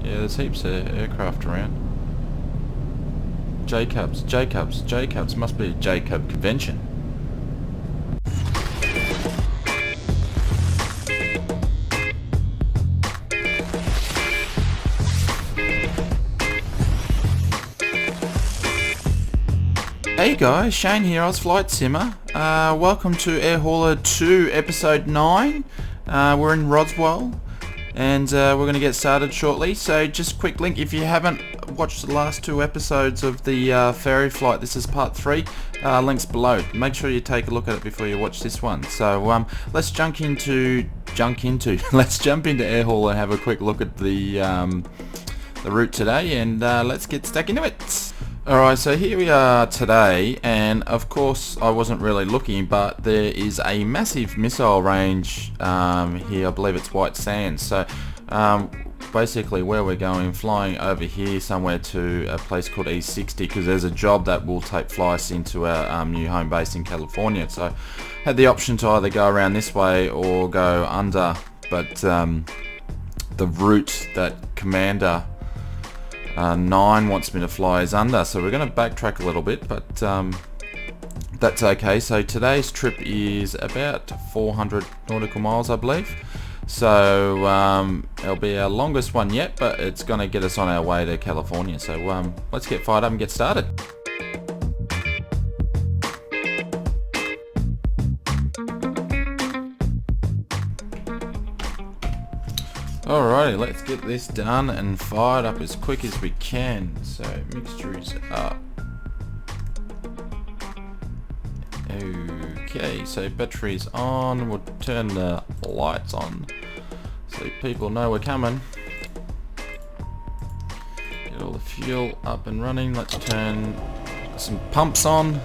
Yeah, there's heaps of aircraft around. J.Cubs. Must be a J.Cub convention. Hey guys, Shane here, Oz Flight Simmer. Welcome to Air Hauler 2 Episode 9. We're in Roswell, and we're going to get started shortly. So just quick link, if you haven't watched the last 2 episodes of the Ferry flight, this is part 3, links below. Make sure you take a look at it before you watch this one. So let's jump into Air Hauler and have a quick look at the route today, and let's get stuck into it. Alright, so here we are today, and of course I wasn't really looking, but there is a massive missile range here. I believe it's White Sands. So basically where we're going, flying over here somewhere to a place called E60, because there's a job that will fly us into our new home base in California. So had the option to either go around this way or go under, but the route that Commander 9 wants me to fly is under, so we're going to backtrack a little bit, but that's okay. So today's trip is about 400 nautical miles, I believe. So it'll be our longest one yet, but it's going to get us on our way to California. So let's get fired up and get started. Alrighty, let's get this done and fired up as quick as we can. So mixture is up. Okay, so battery's on. We'll turn the lights on so people know we're coming. Get all the fuel up and running. Let's turn some pumps on,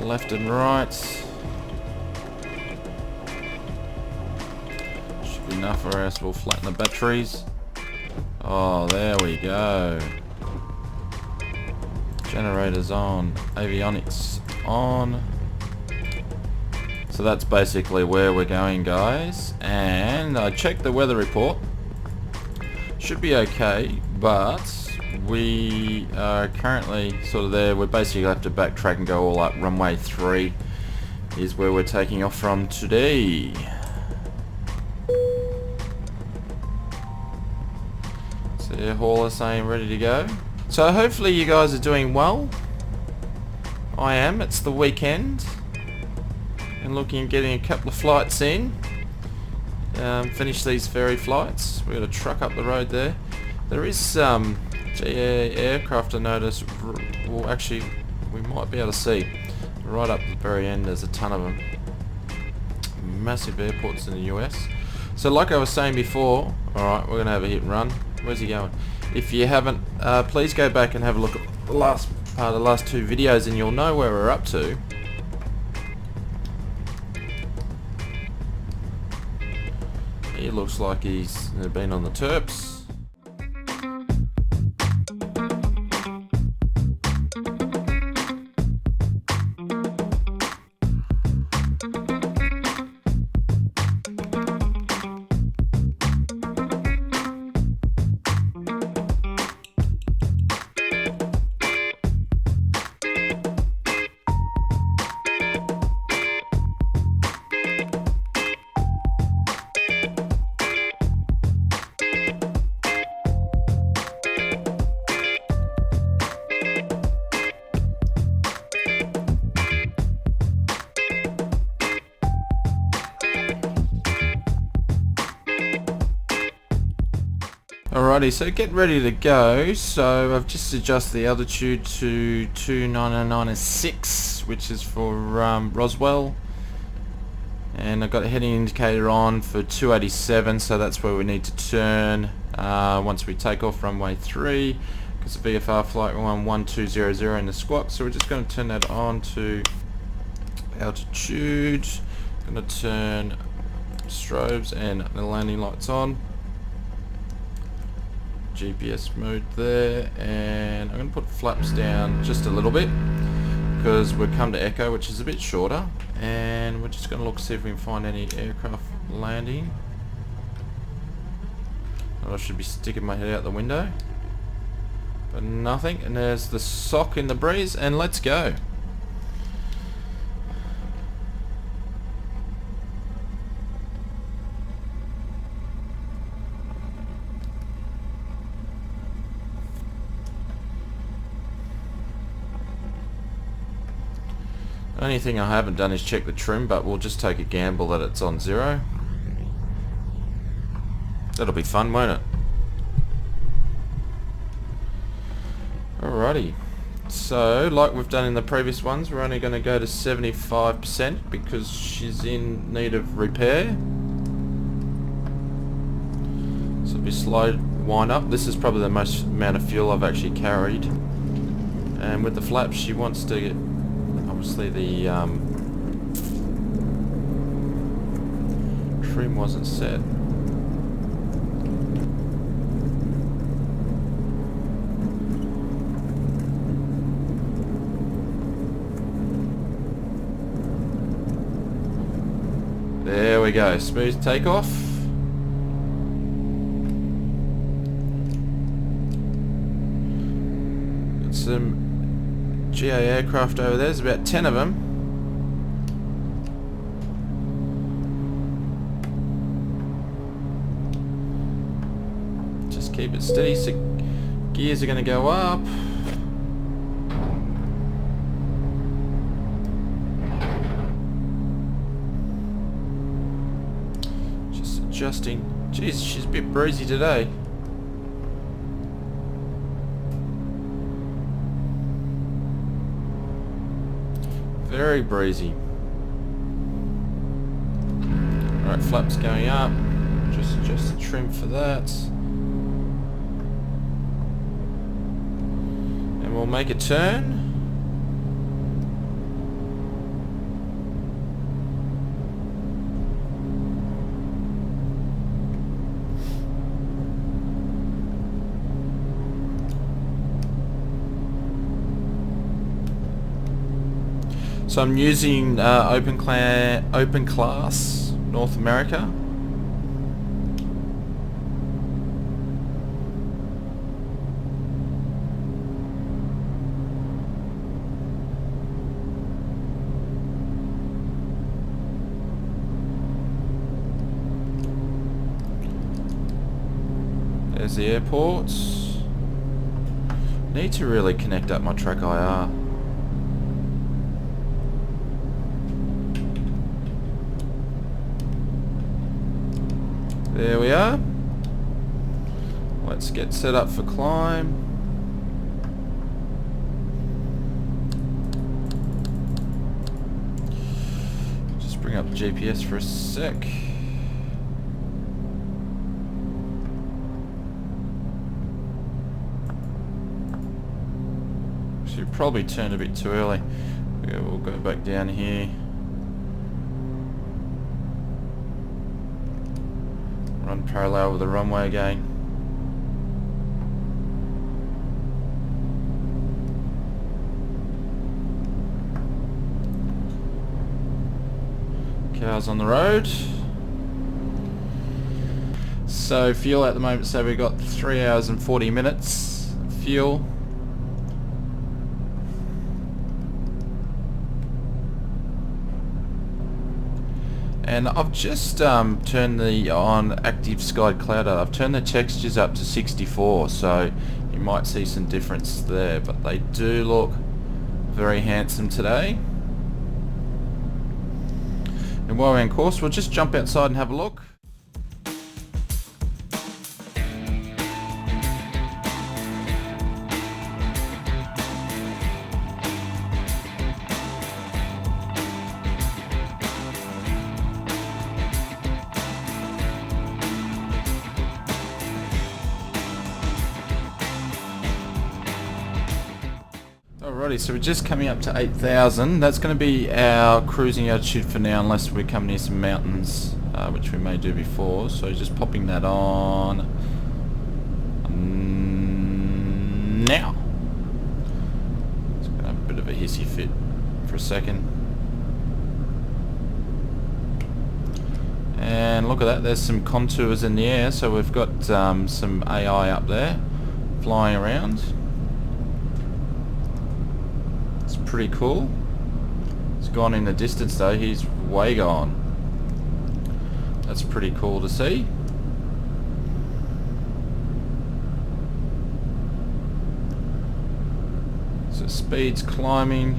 left and right. Enough, or else we'll flatten the batteries. Oh, there we go. Generators on, avionics on. So that's basically where we're going, guys. And I checked the weather report. Should be okay, but we are currently sort of there. We basically have to backtrack and go all up. Runway 3 is where we're taking off from today. Air Hauler saying ready to go. So hopefully you guys are doing well. I am. It's the weekend and looking at getting a couple of flights in. Finish these ferry flights. We've got a truck up the road there. There is aircraft I noticed. Well, actually we might be able to see right up the very end. There's a ton of them. Massive airports in the US. So like I was saying before, alright, we're going to have a hit and run. Where's he going? If you haven't, please go back and have a look at the last part of the last 2 videos and you'll know where we're up to. He looks like he's been on the Terps. Alrighty, so get ready to go. So I've just adjusted the altitude to 2996, which is for Roswell, and I've got a heading indicator on for 287, so that's where we need to turn once we take off runway 3, because the VFR flight 1200 in the squawk. So we're just going to turn that on to altitude. Going to turn strobes and the landing lights on. GPS mode there, and I'm going to put flaps down just a little bit because we've come to Echo, which is a bit shorter, and we're just going to look see if we can find any aircraft landing. I should be sticking my head out the window. But nothing, and there's the sock in the breeze, and let's go. Only thing I haven't done is check the trim, but we'll just take a gamble that it's on 0. That'll be fun, won't it? Alrighty. So, like we've done in the previous ones, we're only going to go to 75% because she's in need of repair. So it'll be slow wind up. This is probably the most amount of fuel I've actually carried. And with the flaps, she wants to get, obviously the trim wasn't set. There we go, smooth takeoff. Got some GA aircraft over there, there's about 10 of them. Just keep it steady, so gears are going to go up. Adjusting. Jeez, she's a bit breezy today. Very breezy. Alright, flaps going up. Just adjust the trim for that. And we'll make a turn. So I'm using OpenClass North America. There's the airports. Need to really connect up my track IR. There we are. Let's get set up for climb. Just bring up the GPS for a sec. Should probably turn a bit too early. Yeah, we'll go back down here. Run parallel with the runway again. Cars on the road. So fuel at the moment, so we've got 3 hours and 40 minutes fuel. And I've just turned the on Actve Sky Cloud. I've turned the textures up to 64, so you might see some difference there, but they do look very handsome today. And while we're in course, we'll just jump outside and have a look. Alrighty, so we're just coming up to 8,000. That's going to be our cruising altitude for now, unless we come near some mountains, which we may do before. So just popping that on now. It's going to have a bit of a hissy fit for a second. And And look at that, there's some contours in the air, so we've got some AI up there flying around. It's pretty cool. It's gone in the distance though, he's way gone. That's pretty cool to see. So speed's climbing.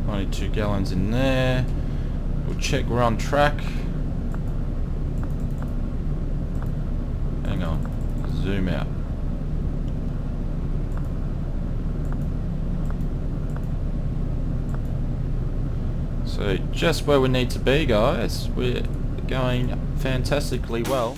Only 2 gallons in there. We'll check we're on track. Hang on. Zoom out. So just where we need to be, guys. We're going fantastically well.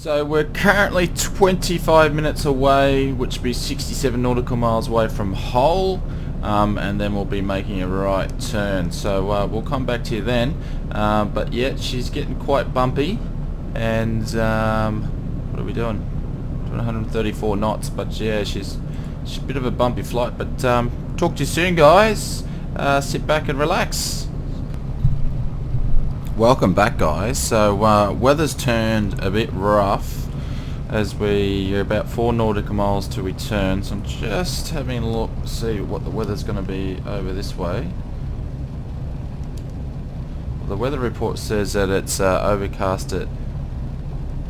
So we're currently 25 minutes away, which would be 67 nautical miles away from Hull, and then we'll be making a right turn. So we'll come back to you then. But yeah, she's getting quite bumpy, and what are we doing? Doing 134 knots, but yeah, she's a bit of a bumpy flight. But talk to you soon, guys. Sit back and relax. Welcome back, guys. So weather's turned a bit rough as we're about 4 nautical miles to return. So I'm just having a look, see what the weather's going to be over this way. The weather report says that it's overcast at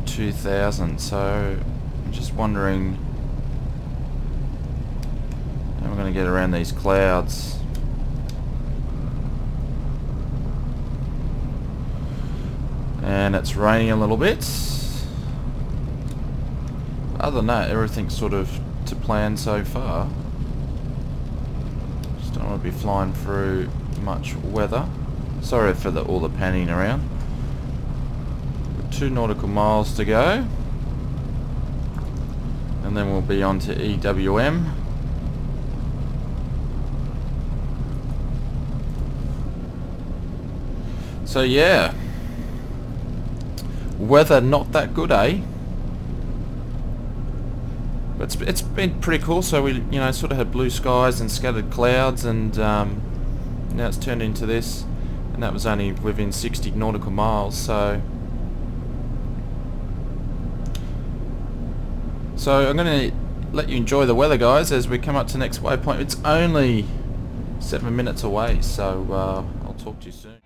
2000. So I'm just wondering how we're going to get around these clouds. And it's raining a little bit. Other than that, everything's sort of to plan so far. Just don't want to be flying through much weather. Sorry for all the panning around. Got 2 nautical miles to go, and then we'll be on to EWM. So yeah. Weather not that good, eh? But it's been pretty cool. So we, sort of had blue skies and scattered clouds, and now it's turned into this, and that was only within 60 nautical miles. So I'm going to let you enjoy the weather, guys, as we come up to the next waypoint. It's only 7 minutes away, so I'll talk to you soon.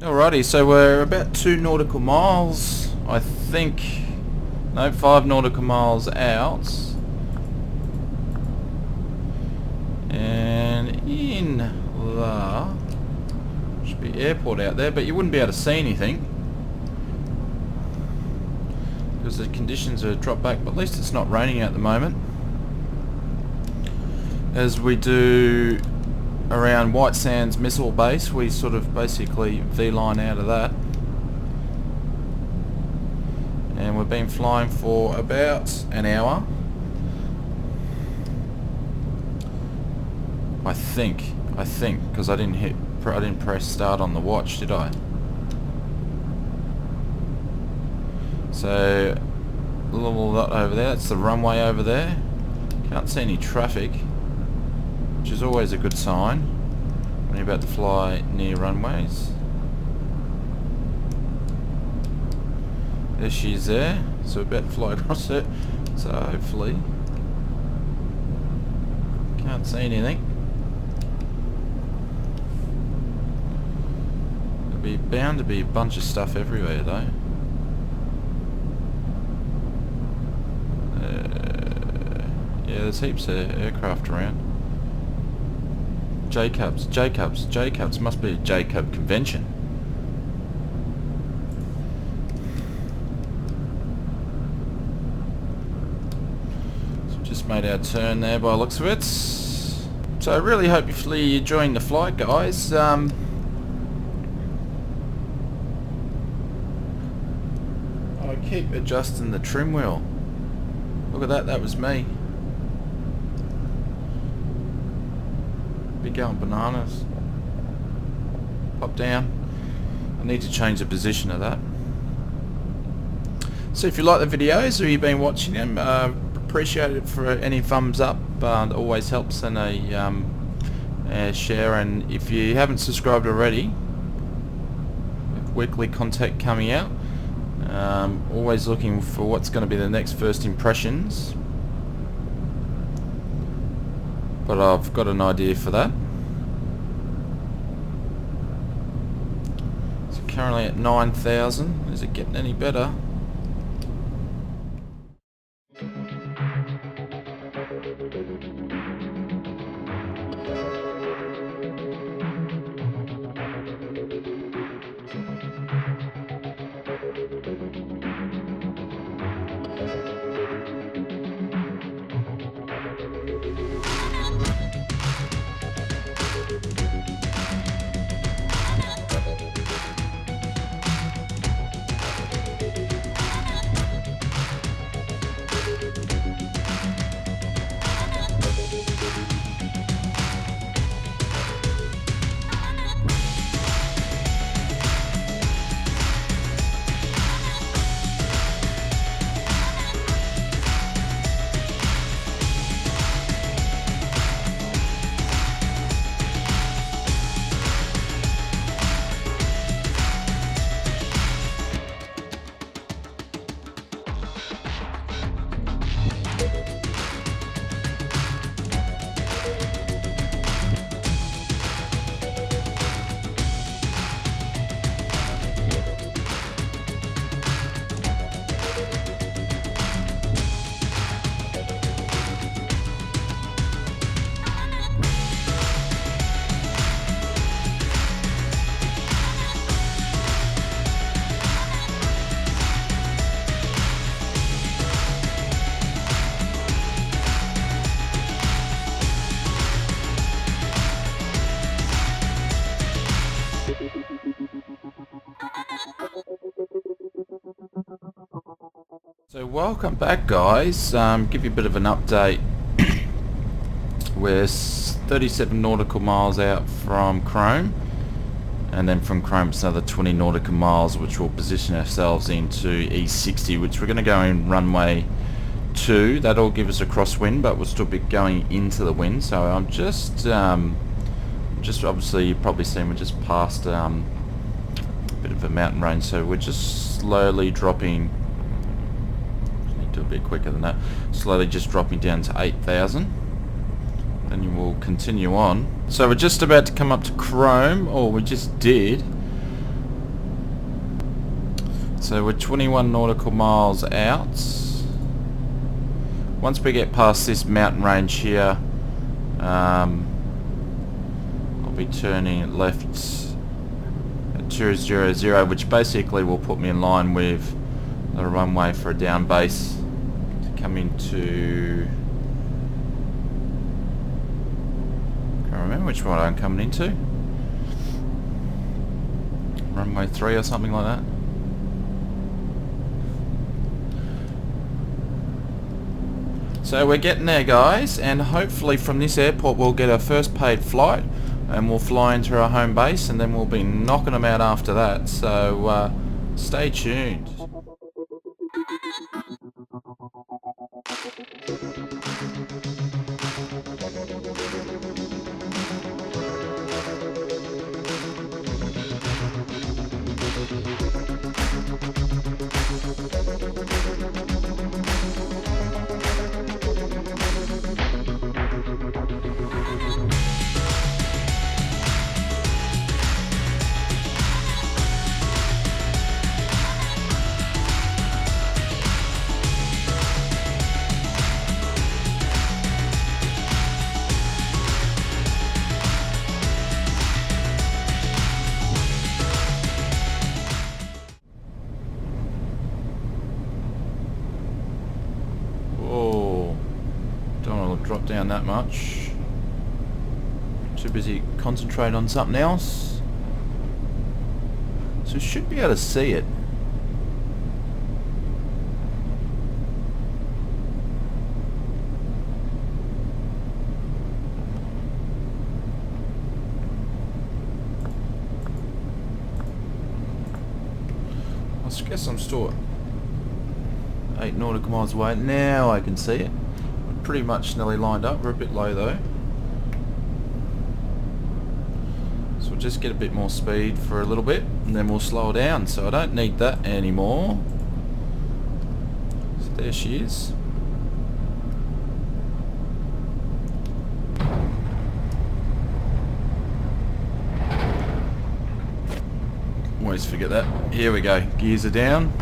Alrighty, so we're about 2 nautical miles, I think. No, 5 nautical miles out. And in the... should be airport out there, but you wouldn't be able to see anything because the conditions are dropped back, but at least it's not raining at the moment. As we do around White Sands Missile Base, we sort of basically V-line out of that. And we've been flying for about an hour. I think, because I didn't press start on the watch, did I? So, a little lot over there, that's the runway over there. Can't see any traffic, which is always a good sign when you're about to fly near runways. There she is there, so we're about to fly across it, so hopefully can't see anything. There'll be bound to be a bunch of stuff everywhere though. Yeah, there's heaps of aircraft around. J.Cubs, must be a J.Cub convention. So just made our turn there by the looks of it. So I really hope you're enjoying the flight, guys. I keep adjusting the trim wheel. Look at that, that was me. Be going bananas. Pop down. I need to change the position of that. So if you like the videos or you've been watching them, appreciate it for any thumbs up. It always helps, and a share. And if you haven't subscribed already, weekly content coming out. Always looking for what's going to be the next first impressions. But I've got an idea for that. So currently at 9,000. Is it getting any better? So welcome back, guys. Give you a bit of an update. We're 37 nautical miles out from Chrome, and then from Chrome it's another 20 nautical miles, which will position ourselves into E60, which we're going to go in runway 2. That'll give us a crosswind, but we'll still be going into the wind. So I'm just obviously you've probably seen we're just past a bit of a mountain range, so we're just slowly dropping. Do a bit quicker than that. Slowly just dropping down to 8,000. Then you will continue on. So we're just about to come up to Chrome, or we just did. So we're 21 nautical miles out. Once we get past this mountain range here, I'll be turning left at 200, which basically will put me in line with the runway for a down base to come into... can't remember which one I'm coming into. Runway 3 or something like that. So we're getting there, guys, and hopefully from this airport we'll get our first paid flight and we'll fly into our home base, and then we'll be knocking them out after that. So stay tuned. Drop down that much. Too busy concentrate on something else. So should be able to see it. I guess I'm still 8 nautical miles away. Now I can see it. Pretty much nearly lined up. We're a bit low though, so we'll just get a bit more speed for a little bit and then we'll slow down, so I don't need that anymore. So there she is. Always forget that. Here we go, gears are down.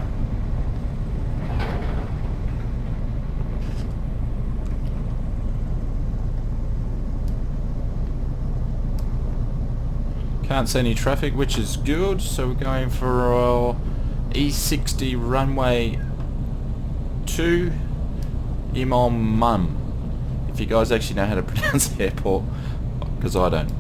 Can't see any traffic, which is good, so we're going for our E60 runway 2 Imam. If you guys actually know how to pronounce the airport, because I don't.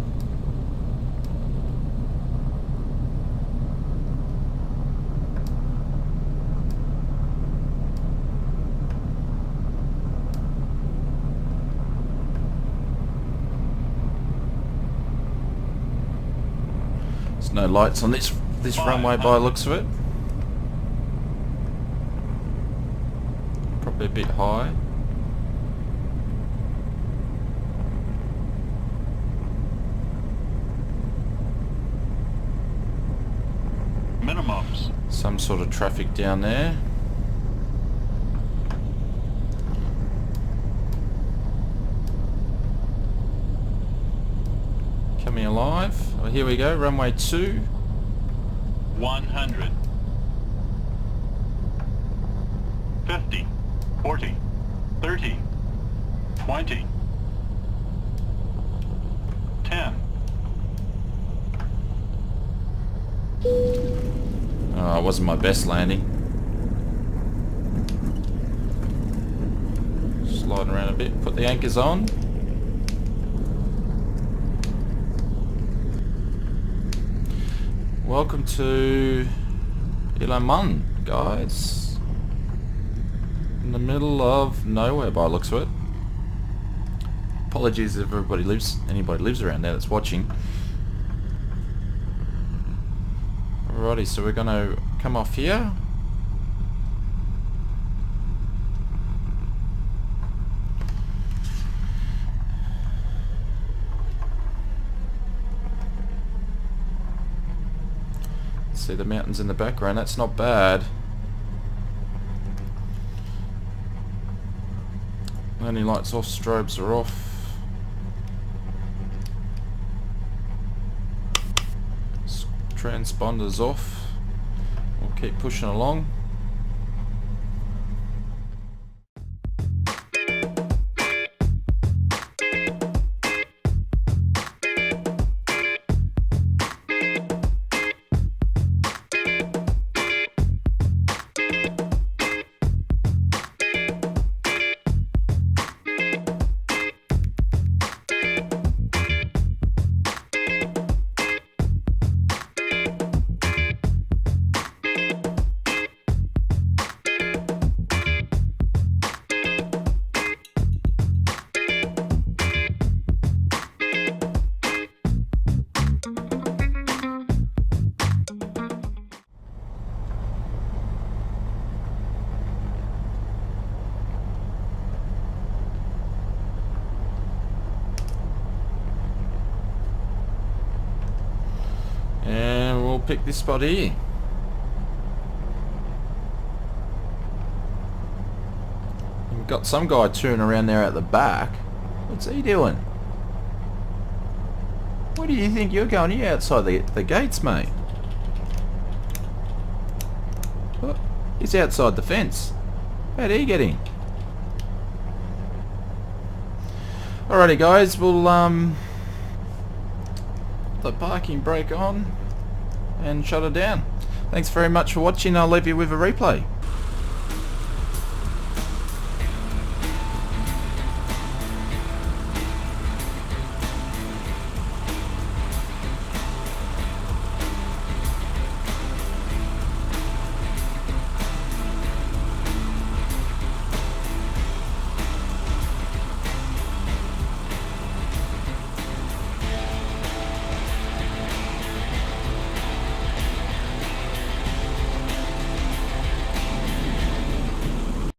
No lights on this runway by the looks of it. Probably a bit high. Minimums. Some sort of traffic down there. Coming alive. Oh, here we go, runway 2. 100. 50. 40. 30. 20. 10. Oh, it wasn't my best landing. Sliding around a bit, put the anchors on. Welcome to Ilaman, guys. In the middle of nowhere by the looks of it. Apologies if anybody lives around there that's watching. Alrighty, so we're gonna come off here. See the mountains in the background, that's not bad. Landing lights off, strobes are off. Transponders off. We'll Keep pushing along. And we'll pick this spot here. We've got some guy touring around there at the back. What's he doing? Where do you think you're going? You're outside the gates, mate. Oh, he's outside the fence. How'd he get in? Alrighty guys, we'll the parking brake on and shut it down. Thanks very much for watching. I'll leave you with a replay.